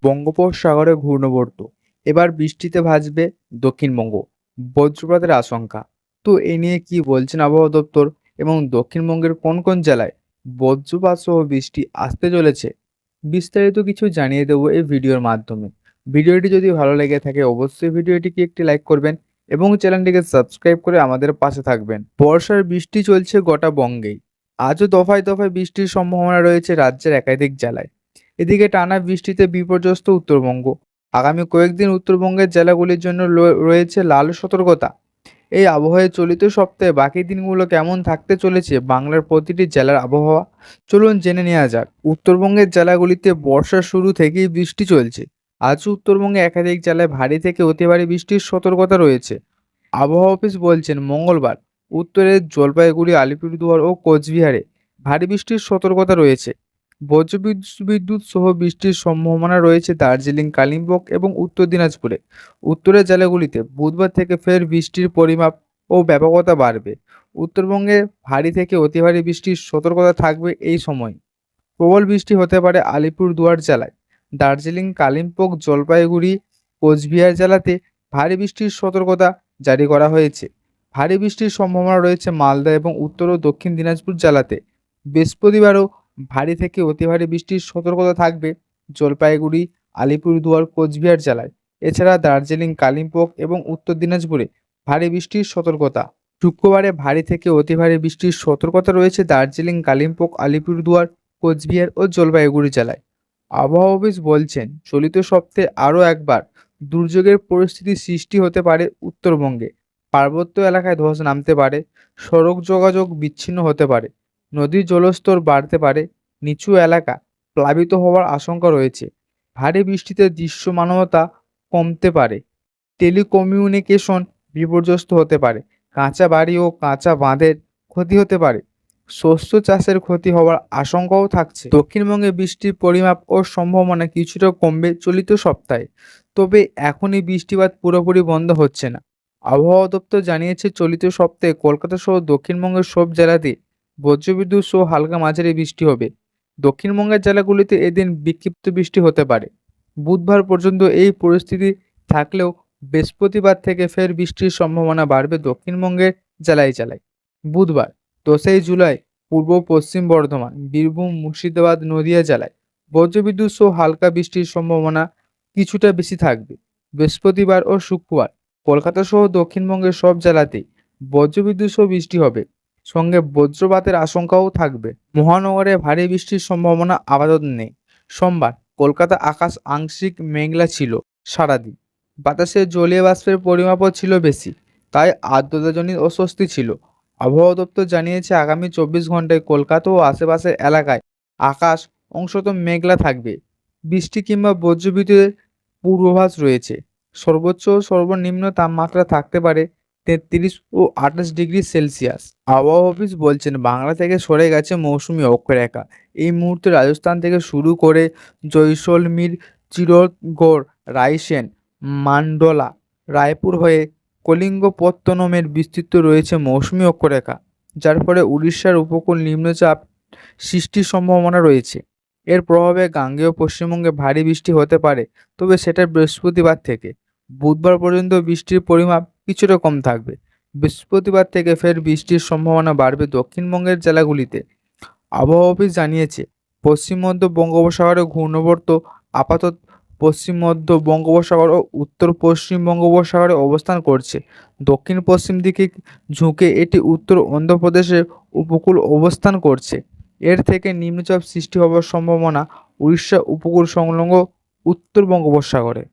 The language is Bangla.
বঙ্গোপসাগরে ঘূর্ণাবর্ত, এবার বৃষ্টিতে ভাসবে দক্ষিণবঙ্গ, বজ্রপাতের আশঙ্কা। তো এ নিয়ে কি বলছেন আবহাওয়া দপ্তর এবং দক্ষিণবঙ্গের কোন কোন জেলায় বজ্রপাত সহ বৃষ্টি আসতে চলেছে, বিস্তারিত কিছু জানিয়ে দেবো এই ভিডিওর মাধ্যমে। ভিডিওটি যদি ভালো লেগে থাকে অবশ্যই ভিডিওটিকে একটি লাইক করবেন এবং চ্যানেলটিকে সাবস্ক্রাইব করে আমাদের পাশে থাকবেন। বর্ষার বৃষ্টি চলছে গোটা বঙ্গেই। আজও দফায় দফায় বৃষ্টির সম্ভাবনা রয়েছে রাজ্যের একাধিক জেলায়। এদিকে টানা বৃষ্টিতে বিপর্যস্ত উত্তরবঙ্গ। আগামী কয়েকদিন উত্তরবঙ্গের জেলাগুলির জন্য রয়েছে লাল সতর্কতা। এই আবহাওয়ায় চলিত সপ্তাহে বাকি দিনগুলো কেমন থাকতে চলেছে বাংলার প্রতিটি জেলার আবহাওয়া, চলুন জেনে নেওয়া যাক। উত্তরবঙ্গের জেলাগুলিতে বর্ষার শুরু থেকেই বৃষ্টি চলছে। আজ উত্তরবঙ্গে একাধিক জেলায় ভারী থেকে অতি ভারী বৃষ্টির সতর্কতা রয়েছে। আবহাওয়া অফিস বলছেন মঙ্গলবার উত্তরের জলপাইগুড়ি, আলিপুরদুয়ার ও কোচবিহারে ভারী বৃষ্টির সতর্কতা রয়েছে। বজ্রবিদ্যুৎ সহ বৃষ্টির সম্ভাবনা রয়েছে দার্জিলিং, কালিম্পং এবং উত্তর দিনাজপুরে। উত্তরের জেলাগুলিতে বুধবার থেকে ফের বৃষ্টির পরিমাপ ও ব্যাপকতা বাড়বে। উত্তরবঙ্গে ভারী থেকে অতি ভারী বৃষ্টির সতর্কতা থাকবে এই সময়। প্রবল বৃষ্টি হতে পারে আলিপুরদুয়ার জেলায়। দার্জিলিং, কালিম্পং, জলপাইগুড়ি, কোচবিহার জেলাতে ভারী বৃষ্টির সতর্কতা জারি করা হয়েছে। ভারী বৃষ্টির সম্ভাবনা রয়েছে মালদা এবং উত্তর ও দক্ষিণ দিনাজপুর জেলাতে। বৃহস্পতিবারও ভারী থেকে অতি ভারী বৃষ্টির সতর্কতা থাকবে জলপাইগুড়ি, আলিপুরদুয়ার, কোচবিহার জেলায়। এছাড়া দার্জিলিং, কালিম্পং এবং উত্তর দিনাজপুরে ভারী বৃষ্টির সতর্কতা। শুক্রবারে ভারী থেকে অতি ভারী বৃষ্টির সতর্কতা রয়েছে দার্জিলিং, কালিম্পং, আলিপুরদুয়ার, কোচবিহার ও জলপাইগুড়ি জেলায়। আবহাওয়া অফিস বলছেন চলিত সপ্তাহে আরও একবার দুর্যোগের পরিস্থিতি সৃষ্টি হতে পারে উত্তরবঙ্গে। পার্বত্য এলাকায় ধস নামতে পারে, সড়ক যোগাযোগ বিচ্ছিন্ন হতে পারে, নদীর জলস্তর বাড়তে পারে, নিচু এলাকা প্লাবিত হওয়ার আশঙ্কা রয়েছে। ভারী বৃষ্টিতে দৃশ্যমানতা কমতে পারে, টেলিকমিউনিকেশন বিপর্যস্ত হতে পারে, কাঁচা বাড়ি ও কাঁচা বাঁধের ক্ষতি হতে পারে, শস্য চাষের ক্ষতি হওয়ার আশঙ্কাও থাকছে। দক্ষিণবঙ্গে বৃষ্টির পরিমাপ ও সম্ভাবনা কিছুটা কমবে চলিত সপ্তাহে, তবে এখনই বৃষ্টিপাত পুরোপুরি বন্ধ হচ্ছে না। আবহাওয়া দপ্তর জানিয়েছে চলিত সপ্তাহে কলকাতা সহ দক্ষিণবঙ্গের সব জেলাতে বজ্রবিদ্যুৎ সহ হালকা মাঝারি বৃষ্টি হবে। দক্ষিণবঙ্গের জেলাগুলিতে এদিন বিক্ষিপ্ত বৃষ্টি হতে পারে। বুধবার পর্যন্ত এই পরিস্থিতি থাকলেও বৃহস্পতিবার থেকে ফের বৃষ্টির সম্ভাবনা বাড়বে দক্ষিণবঙ্গের জেলায় জেলায়। বুধবার 10ই জুলাই পূর্ব পশ্চিম বর্ধমান, বীরভূম, মুর্শিদাবাদ, নদিয়া জেলায় বজ্রবিদ্যুৎ সহ হালকা বৃষ্টির সম্ভাবনা কিছুটা বেশি থাকবে। বৃহস্পতিবার ও শুক্রবার কলকাতা সহ দক্ষিণবঙ্গের সব জেলাতেই বজ্রবিদ্যুৎ সহ বৃষ্টি হবে, সঙ্গে বজ্রপাতের আশঙ্কাও থাকবে। মহানগরে ভারী বৃষ্টির সম্ভাবনা আপাতত নেই। সোমবার কলকাতা আকাশ আংশিক মেঘলা ছিল সারাদিন। বাতাসে জলীয় বাষ্পের পরিমাপও ছিল বেশি, তাই আর্দ্রতাজনিত অস্বস্তি ছিল। আবহাওয়া দপ্তর জানিয়েছে আগামী 24 ঘন্টায় কলকাতা ও আশেপাশের এলাকায় আকাশ অংশত মেঘলা থাকবে। বৃষ্টি কিংবা বজ্রবিদ্যুতের পূর্বাভাস রয়েছে। সর্বোচ্চ ও সর্বনিম্ন তাপমাত্রা থাকতে পারে 33 ও 28 ডিগ্রি সেলসিয়াস। আবহাওয়া অফিস বলছেন বাংলা থেকে সরে গেছে মৌসুমি অক্ষরেখা। এই মুহূর্তে রাজস্থান থেকে শুরু করে জয়সলমীর, চিত্তোড়গড়, রায়সেন, মান্ডলা, রায়পুর হয়ে কলিঙ্গপত্তনমের বিস্তৃত রয়েছে মৌসুমি অক্ষরেখা, যার ফলে উড়িষ্যার উপকূল নিম্নচাপ সৃষ্টির সম্ভাবনা রয়েছে। এর প্রভাবে গাঙ্গেয় পশ্চিমবঙ্গে ভারী বৃষ্টি হতে পারে, তবে সেটা বৃহস্পতিবার থেকে বুধবার পর্যন্ত বৃষ্টির পরিমাপ কিছুটা কম থাকবে। বৃহস্পতিবার থেকে ফের বৃষ্টির সম্ভাবনা বাড়বে দক্ষিণবঙ্গের জেলাগুলিতে। আবহাওয়া অফিস জানিয়েছে পশ্চিম মধ্য বঙ্গোপসাগরে ঘূর্ণাবর্ত আপাতত পশ্চিম মধ্য বঙ্গোপসাগর ও উত্তর পশ্চিম বঙ্গোপসাগরে অবস্থান করছে। দক্ষিণ পশ্চিম দিকে ঝুঁকে এটি উত্তর অন্ধ্রপ্রদেশের উপকূল অবস্থান করছে। এর থেকে নিম্নচাপ সৃষ্টি হওয়ার সম্ভাবনা উড়িষ্যা উপকূল সংলগ্ন উত্তর বঙ্গোপসাগরে।